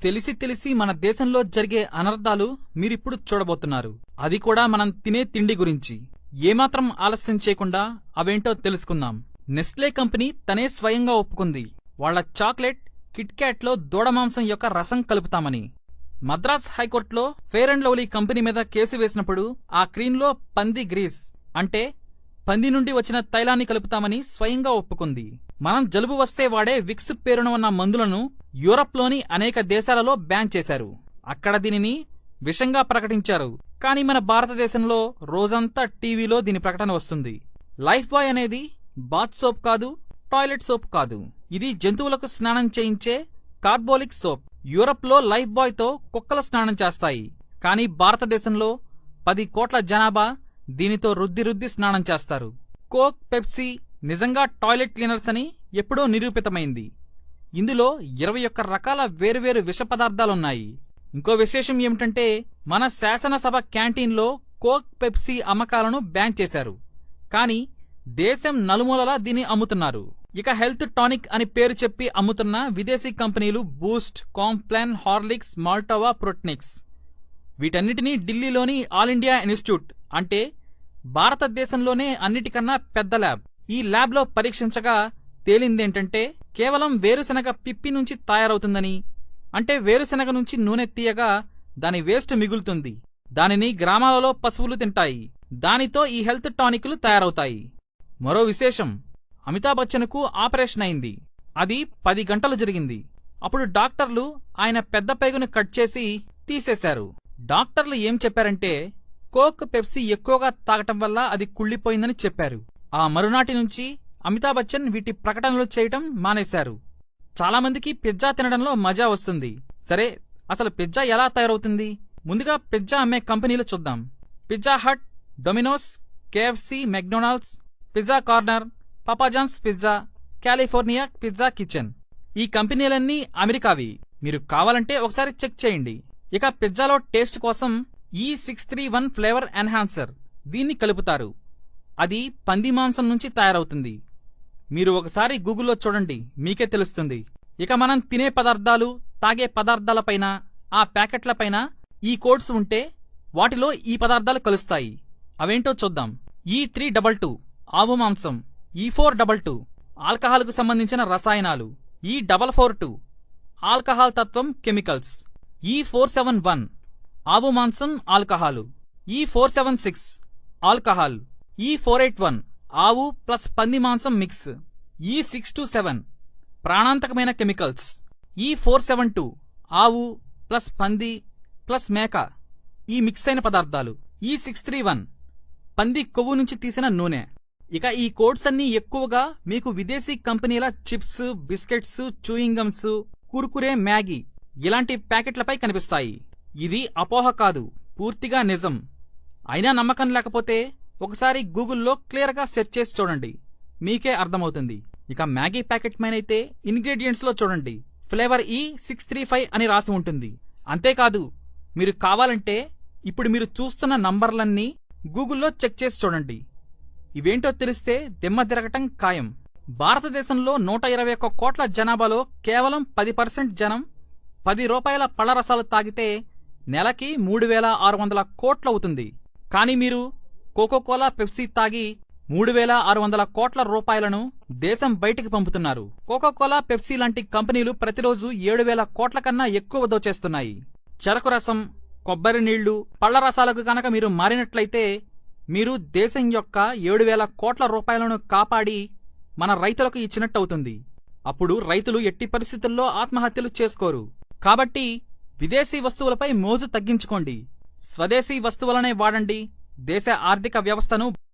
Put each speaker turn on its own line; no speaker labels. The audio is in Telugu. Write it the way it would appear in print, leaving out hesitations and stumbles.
తెలిసి తెలిసి మన దేశంలో జరిగే అనర్థాలు మీరిప్పుడు చూడబోతున్నారు. అది కూడా మనం తినే తిండి గురించి. ఏమాత్రం ఆలస్యం చేయకుండా అవేంటో తెలుసుకుందాం. నెస్ట్లే కంపెనీ తనే స్వయంగా ఒప్పుకుంది వాళ్ల చాక్లెట్ కిట్ క్యాట్ లో దూడమాంసం యొక్క రసం కలుపుతామని. మద్రాస్ హైకోర్టులో ఫెయిర్ అండ్ లవ్లీ కంపెనీ మీద కేసు వేసినప్పుడు ఆ క్రీంలో పంది గ్రీస్ అంటే పంది నుండి వచ్చిన తైలాన్ని కలుపుతామని స్వయంగా ఒప్పుకుంది. మనం జలుబు వస్తే వాడే విక్స్ పేరున ఉన్న మందులను యూరప్లోని అనేక దేశాలలో బ్యాన్ చేశారు. అక్కడ దీనిని విషంగా ప్రకటించారు. కానీ మన భారతదేశంలో రోజంతా టీవీలో దీని ప్రకటన వస్తుంది. లైఫ్ బాయ్ అనేది బాత్ సోప్ కాదు, టాయిలెట్ సోప్ కాదు. ఇది జంతువులకు స్నానం చేయించే కార్బోలిక్ సోప్. యూరప్ లో లైఫ్ బాయ్ తో కుక్కల స్నానం చేస్తాయి. కానీ భారతదేశంలో 10 కోట్ల జనాభా దీనితో రుద్ది స్నానం చేస్తారు. కోక్, పెప్సీ నిజంగా టాయిలెట్ క్లీనర్స్ అని ఎప్పుడో నిరూపితమైంది. ఇందులో 21 రకాల వేరువేరు విష పదార్థాలున్నాయి. ఇంకో విశేషం ఏమిటంటే మన శాసనసభ క్యాంటీన్లో కోక్, పెప్సీ అమ్మకాలను బ్యాన్ చేశారు. కానీ దేశం నలుమూలలా దీన్ని అమ్ముతున్నారు. ఇక హెల్త్ టానిక్ అని పేరు చెప్పి అమ్ముతున్న విదేశీ కంపెనీలు బూస్ట్, కాంప్లాన్, హార్లిక్స్, మాల్టోవా, ప్రోట్నిక్స్. వీటన్నిటినీ ఢిల్లీలోని ఆల్ ఇండియా ఇన్స్టిట్యూట్ అంటే భారతదేశంలోనే అన్నిటికన్నా పెద్ద ల్యాబ్. ఈ ల్యాబ్ లో పరీక్షించగా తేలిందేంటంటే కేవలం వేరుశెనగ పిప్పి నుంచి తయారవుతుందని. అంటే వేరుశెనగ నుంచి నూనె తీయగా దాని వేస్ట్ మిగులుతుంది. దానిని గ్రామాలలో పశువులు తింటాయి. దానితో ఈ హెల్త్ టానిక్లు తయారవుతాయి. మరో విశేషం, అమితాబ్ బచ్చన్కు ఆపరేషన్ అయింది. అది 10 గంటలు జరిగింది. అప్పుడు డాక్టర్లు ఆయన పెద్ద పేగును కట్ చేసి తీసేశారు. డాక్టర్లు ఏం చెప్పారంటే కోక్, పెప్సీ ఎక్కువగా తాగటం వల్ల అది కుళ్లిపోయిందని చెప్పారు. ఆ మరునాటి నుంచి అమితాబ్ బచ్చన్ వీటి ప్రకటనలు చేయటం మానేశారు. చాలామందికి పిజ్జా తినడంలో మజా వస్తుంది. సరే, అసలు పిజ్జా ఎలా తయారవుతుంది? ముందుగా పిజ్జా అమ్మే కంపెనీలు చూద్దాం. Pizza hut, Dominos, KFC, McDonald's, pizza corner, Papa John's pizza, California pizza kitchen. ఈ కంపెనీలన్నీ అమెరికావి. మీరు కావాలంటే ఒకసారి చెక్ చేయండి. ఇక పిజ్జాలో టేస్ట్ కోసం E631 ఫ్లేవర్ ఎన్హాన్సర్ దీన్ని కలుపుతారు. అది పంది మాంసం నుంచి తయారవుతుంది. మీరు ఒకసారి గూగుల్లో చూడండి, మీకే తెలుస్తుంది. ఇక మనం తినే పదార్థాలు, తాగే పదార్థాలపైన, ఆ ప్యాకెట్లపైన ఈ కోడ్స్ ఉంటే వాటిలో ఈ పదార్థాలు కలుస్తాయి. అవేంటో చూద్దాం. E322 ఆవు మాంసం, E422 ఆల్కహాల్కు సంబంధించిన రసాయనాలు, E442 ఆల్కహాల్ తత్వం కెమికల్స్, E471 ఆవు మాంసం ఆల్కహాలు, E476 ఆల్కహాల్, E481 ఆవు ప్లస్ పంది మాంసం మిక్స్, E627 ప్రాణాంతకమైన కెమికల్స్, E472 ఆవు ప్లస్ పంది ప్లస్ మేక ఈ మిక్స్ అయిన పదార్థాలు, E631 పంది కొవ్వు నుంచి తీసిన నూనె. ఇక ఈ కోడ్స్ అన్నీ ఎక్కువగా మీకు విదేశీ కంపెనీల చిప్స్, బిస్కెట్స్, చూయింగమ్స్, కుర్కురే, మ్యాగీ ఇలాంటి ప్యాకెట్లపై కనిపిస్తాయి. ఇది అపోహ కాదు, పూర్తిగా నిజం. అయినా నమ్మకం లేకపోతే ఒకసారి గూగుల్లో క్లియర్గా సెర్చ్ చేసి చూడండి, మీకే అర్థమవుతుంది. ఇక మ్యాగీ ప్యాకెట్ పైనైతే ఇంగ్రీడియంట్స్ లో చూడండి, ఫ్లేవర్ E635 అని రాసి ఉంటుంది. అంతేకాదు, మీరు కావాలంటే ఇప్పుడు మీరు చూస్తున్న నంబర్లన్నీ గూగుల్లో చెక్ చేసి చూడండి. ఇవేంటో తెలిస్తే దిమ్మ తిరగటం ఖాయం. భారతదేశంలో 121 కోట్ల జనాభాలో కేవలం 10% జనం 10 రూపాయల పళ్ల రసాలు తాగితే నెలకి 3600 కోట్లవుతుంది. కానీ మీరు కోకోకోలా, పెప్సీ తాగి 3600 కోట్ల రూపాయలను దేశం బయటికి పంపుతున్నారు. కోకోకోలా, పెప్సీ లాంటి కంపెనీలు ప్రతిరోజు 7000 కోట్ల కన్నా ఎక్కువ దోచేస్తున్నాయి. చెరకు రసం, కొబ్బరి నీళ్లు, పళ్ల రసాలకు గనక మీరు మారినట్లయితే మీరు దేశం యొక్క 7000 కోట్ల రూపాయలను కాపాడి మన రైతులకు ఇచ్చినట్టవుతుంది. అప్పుడు రైతులు ఎట్టి పరిస్థితుల్లో ఆత్మహత్యలు చేసుకోరు. కాబట్టి విదేశీ వస్తువులపై మోజు తగ్గించుకోండి, స్వదేశీ వస్తువులనే వాడండి. దేశ ఆర్థిక వ్యవస్థను